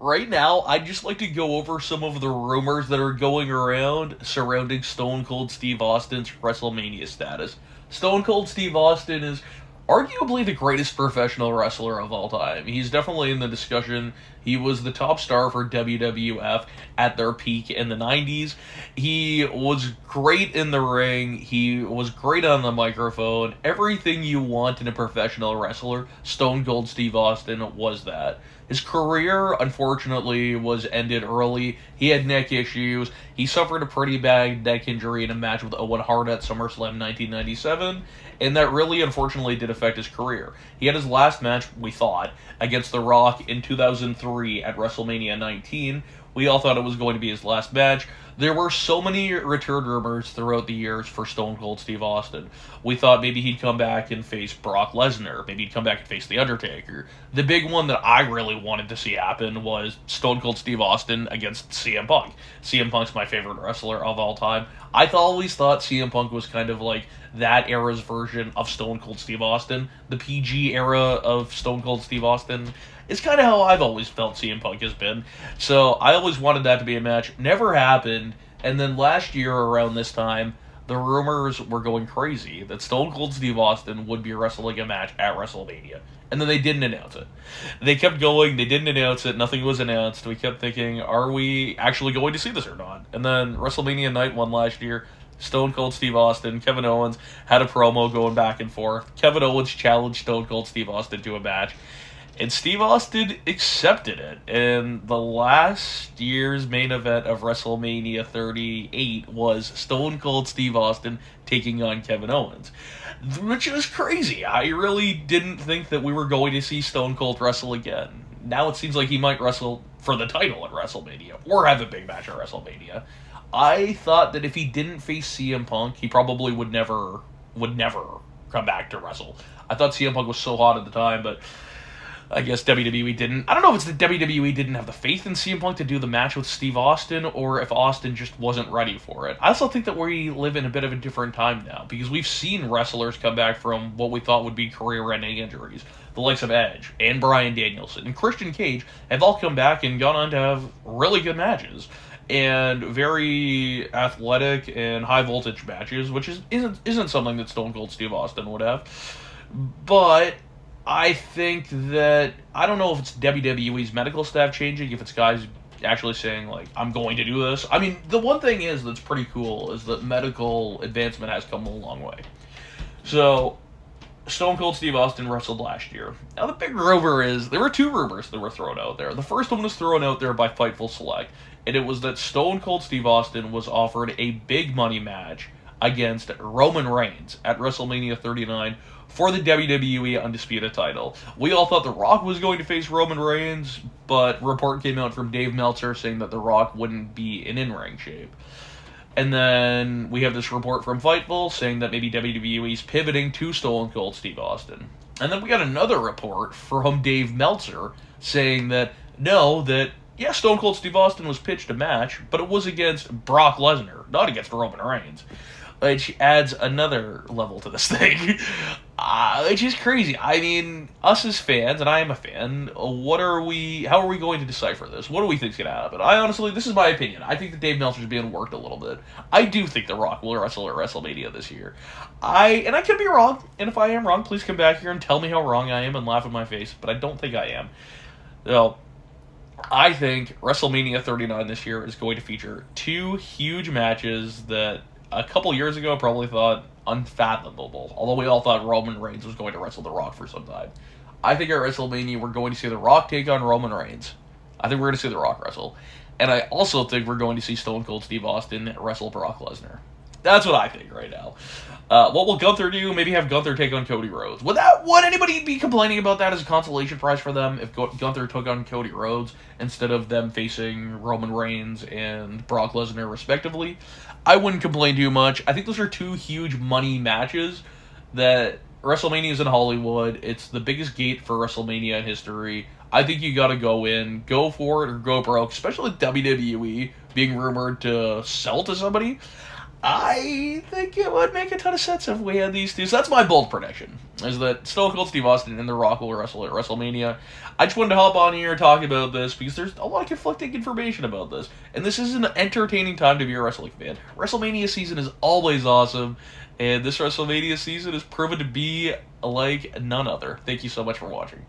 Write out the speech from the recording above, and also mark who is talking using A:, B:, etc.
A: right now, I'd just like to go over some of the rumors that are going around surrounding Stone Cold Steve Austin's WrestleMania status. Stone Cold Steve Austin is arguably the greatest professional wrestler of all time. He's definitely in the discussion. He was the top star for WWF at their peak in the 90s. He was great in the ring. He was great on the microphone. Everything you want in a professional wrestler, Stone Cold Steve Austin was that. His career, unfortunately, was ended early. He had neck issues. He suffered a pretty bad neck injury in a match with Owen Hart at SummerSlam 1997, and that really, unfortunately, did affect his career. He had his last match, we thought, against The Rock in 2003 at WrestleMania 19. We all thought it was going to be his last match. There were so many return rumors throughout the years for Stone Cold Steve Austin. We thought maybe he'd come back and face Brock Lesnar. Maybe he'd come back and face The Undertaker. The big one that I really wanted to see happen was Stone Cold Steve Austin against CM Punk. CM Punk's my favorite wrestler of all time. Always thought CM Punk was kind of like that era's version of Stone Cold Steve Austin. The PG era of Stone Cold Steve Austin is kind of how I've always felt CM Punk has been. So I always wanted that to be a match. Never happened. And then last year around this time, the rumors were going crazy that Stone Cold Steve Austin would be wrestling a match at WrestleMania. And then they didn't announce it. They kept going, they didn't announce it, nothing was announced. We kept thinking, are we actually going to see this or not? And then WrestleMania Night 1 last year, Stone Cold Steve Austin, Kevin Owens had a promo going back and forth. Kevin Owens challenged Stone Cold Steve Austin to a match. And Steve Austin accepted it. And the last year's main event of WrestleMania 38 was Stone Cold Steve Austin taking on Kevin Owens. Which is crazy. I really didn't think that we were going to see Stone Cold wrestle again. Now it seems like he might wrestle for the title at WrestleMania. Or have a big match at WrestleMania. I thought that if he didn't face CM Punk, he probably would never come back to wrestle. I thought CM Punk was so hot at the time, but I guess WWE didn't. I don't know if it's the WWE didn't have the faith in CM Punk to do the match with Steve Austin, or if Austin just wasn't ready for it. I also think that we live in a bit of a different time now, because we've seen wrestlers come back from what we thought would be career-ending injuries. The likes of Edge, and Bryan Danielson, and Christian Cage have all come back and gone on to have really good matches. And very athletic and high-voltage matches, which isn't something that Stone Cold Steve Austin would have. But I think that, I don't know if it's WWE's medical staff changing, if it's guys actually saying, like, I'm going to do this. I mean, the one thing that's pretty cool is that medical advancement has come a long way. So, Stone Cold Steve Austin wrestled last year. Now, the big rumor is, there were two rumors that were thrown out there. The first one was thrown out there by Fightful Select, and it was that Stone Cold Steve Austin was offered a big money match against Roman Reigns at WrestleMania 39 for the WWE Undisputed title. We all thought The Rock was going to face Roman Reigns, but a report came out from Dave Meltzer saying that The Rock wouldn't be in in-ring shape. And then we have this report from Fightful saying that maybe WWE's pivoting to Stone Cold Steve Austin. And then we got another report from Dave Meltzer saying that, yeah, Stone Cold Steve Austin was pitched a match, but it was against Brock Lesnar, not against Roman Reigns. Which adds another level to this thing. Which is crazy. I mean, us as fans, and I am a fan, how are we going to decipher this? What do we think is going to happen? This is my opinion. I think that Dave Meltzer's being worked a little bit. I do think The Rock will wrestle at WrestleMania this year. I could be wrong, and if I am wrong, please come back here and tell me how wrong I am and laugh in my face, but I don't think I am. So, I think WrestleMania 39 this year is going to feature two huge matches that a couple years ago probably thought unfathomable, although we all thought Roman Reigns was going to wrestle The Rock for some time. I think at WrestleMania we're going to see The Rock take on Roman Reigns. I think we're going to see The Rock wrestle. And I also think we're going to see Stone Cold Steve Austin wrestle Brock Lesnar. That's what I think right now. What will Gunther do? Maybe have Gunther take on Cody Rhodes. Would anybody be complaining about that as a consolation prize for them if Gunther took on Cody Rhodes instead of them facing Roman Reigns and Brock Lesnar respectively? I wouldn't complain too much. I think those are two huge money matches that WrestleMania is in Hollywood. It's the biggest gate for WrestleMania in history. I think you gotta go for it or go broke, especially with WWE being rumored to sell to somebody. I think it would make a ton of sense if we had these two. So that's my bold prediction: is that Stone Cold Steve Austin and The Rock will wrestle at WrestleMania. I just wanted to hop on here and talk about this because there's a lot of conflicting information about this, and this is an entertaining time to be a wrestling fan. WrestleMania season is always awesome, and this WrestleMania season has proven to be like none other. Thank you so much for watching.